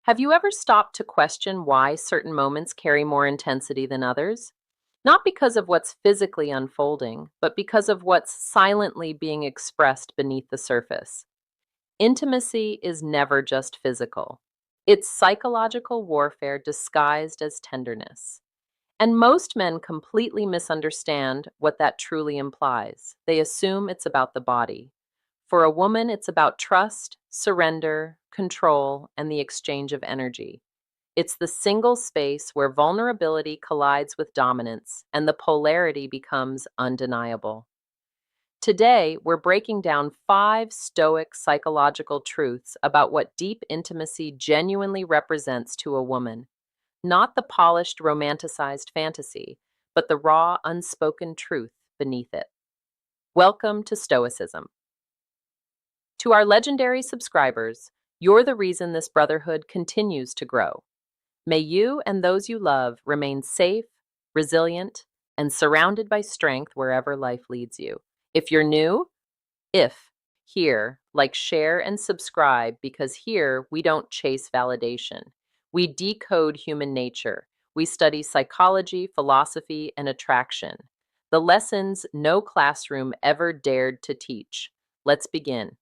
Have you ever stopped to question why certain moments carry more intensity than others? Not because of what's physically unfolding, but because of what's silently being expressed beneath the surface. Intimacy is never just physical, it's psychological warfare disguised as tenderness. And most men completely misunderstand what that truly implies. They assume it's about the body. For a woman, it's about trust, surrender, control, and the exchange of energy. It's the single space where vulnerability collides with dominance and the polarity becomes undeniable. Today, we're breaking down 5 stoic psychological truths about what deep intimacy genuinely represents to a woman. Not the polished, romanticized fantasy, but the raw, unspoken truth beneath it. Welcome to Stoicism. To our legendary subscribers, you're the reason this brotherhood continues to grow. May you and those you love remain safe, resilient, and surrounded by strength wherever life leads you. If you're new, here, like, share, and subscribe because here we don't chase validation. We decode human nature. We study psychology, philosophy, and attraction. The lessons no classroom ever dared to teach. Let's begin.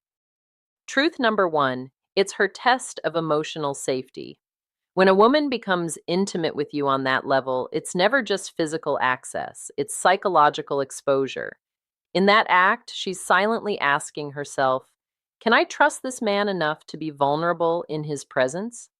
Truth number 1, it's her test of emotional safety. When a woman becomes intimate with you on that level, it's never just physical access, it's psychological exposure. In that act, she's silently asking herself, can I trust this man enough to be vulnerable in his presence?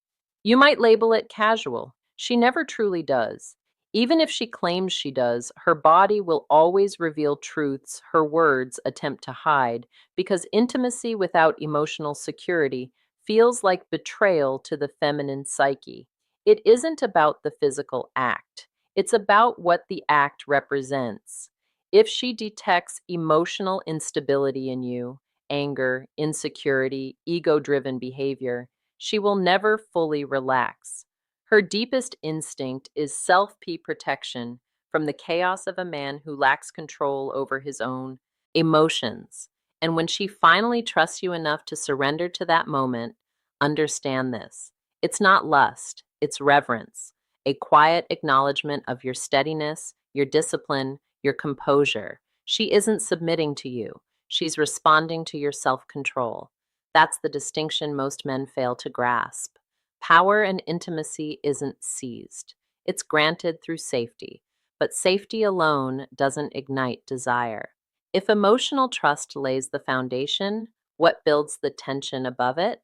You might label it casual. She never truly does. Even if she claims she does, her body will always reveal truths her words attempt to hide, because intimacy without emotional security feels like betrayal to the feminine psyche. It isn't about the physical act, it's about what the act represents. If she detects emotional instability in you, anger, insecurity, ego driven behavior, she will never fully relax. Her deepest instinct is self-protection from the chaos of a man who lacks control over his own emotions. And when she finally trusts you enough to surrender to that moment, understand this. It's not lust, it's reverence, a quiet acknowledgement of your steadiness, your discipline, your composure. She isn't submitting to you, she's responding to your self-control. That's the distinction most men fail to grasp. Power and intimacy isn't seized. It's granted through safety, but safety alone doesn't ignite desire. If emotional trust lays the foundation, what builds the tension above it?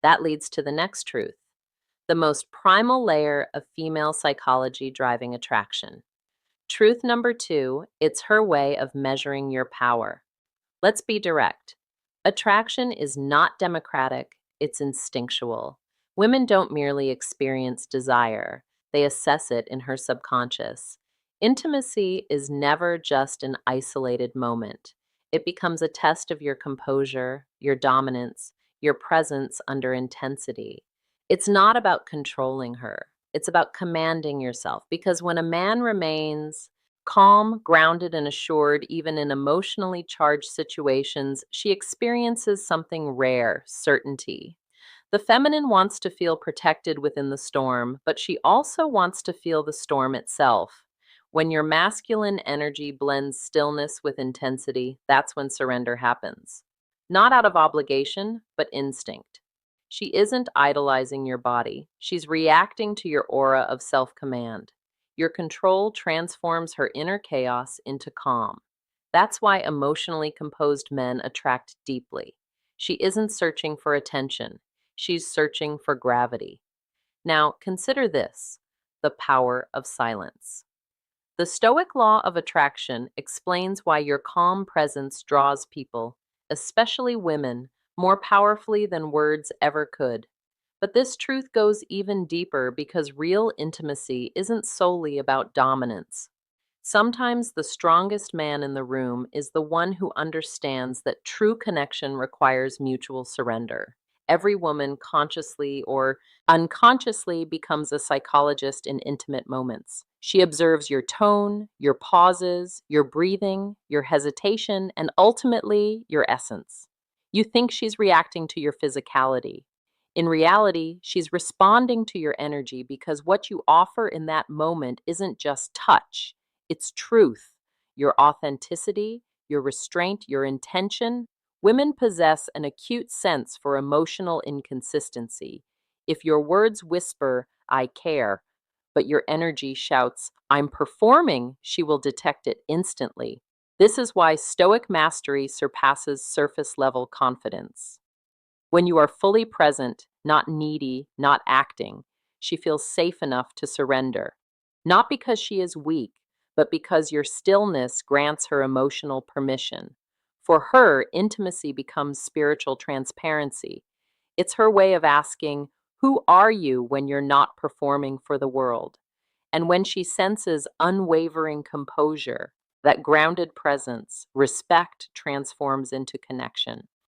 That leads to the next truth, the most primal layer of female psychology driving attraction. Truth number 2, it's her way of measuring your power. Let's be direct. Attraction is not democratic, it's instinctual. Women don't merely experience desire, they assess it in her subconscious. Intimacy is never just an isolated moment. It becomes a test of your composure, your dominance, your presence under intensity. It's not about controlling her, it's about commanding yourself, because when a man remains calm, grounded, and assured, even in emotionally charged situations, she experiences something rare, certainty. The feminine wants to feel protected within the storm, but she also wants to feel the storm itself. When your masculine energy blends stillness with intensity, that's when surrender happens. Not out of obligation, but instinct. She isn't idolizing your body, she's reacting to your aura of self-command. Your control transforms her inner chaos into calm. That's why emotionally composed men attract deeply. She isn't searching for attention, she's searching for gravity. Now, consider this, the power of silence. The Stoic law of attraction explains why your calm presence draws people, especially women, more powerfully than words ever could. But this truth goes even deeper because real intimacy isn't solely about dominance. Sometimes the strongest man in the room is the one who understands that true connection requires mutual surrender. Every woman, consciously or unconsciously, becomes a psychologist in intimate moments. She observes your tone, your pauses, your breathing, your hesitation, and ultimately your essence. You think she's reacting to your physicality. In reality, she's responding to your energy because what you offer in that moment isn't just touch, it's truth, your authenticity, your restraint, your intention. Women possess an acute sense for emotional inconsistency. If your words whisper, I care, but your energy shouts, I'm performing, she will detect it instantly. This is why stoic mastery surpasses surface level confidence. When you are fully present, not needy, not acting, she feels safe enough to surrender. Not because she is weak, but because your stillness grants her emotional permission. For her, intimacy becomes spiritual transparency. It's her way of asking, who are you when you're not performing for the world? And when she senses unwavering composure, that grounded presence, respect transforms into connection.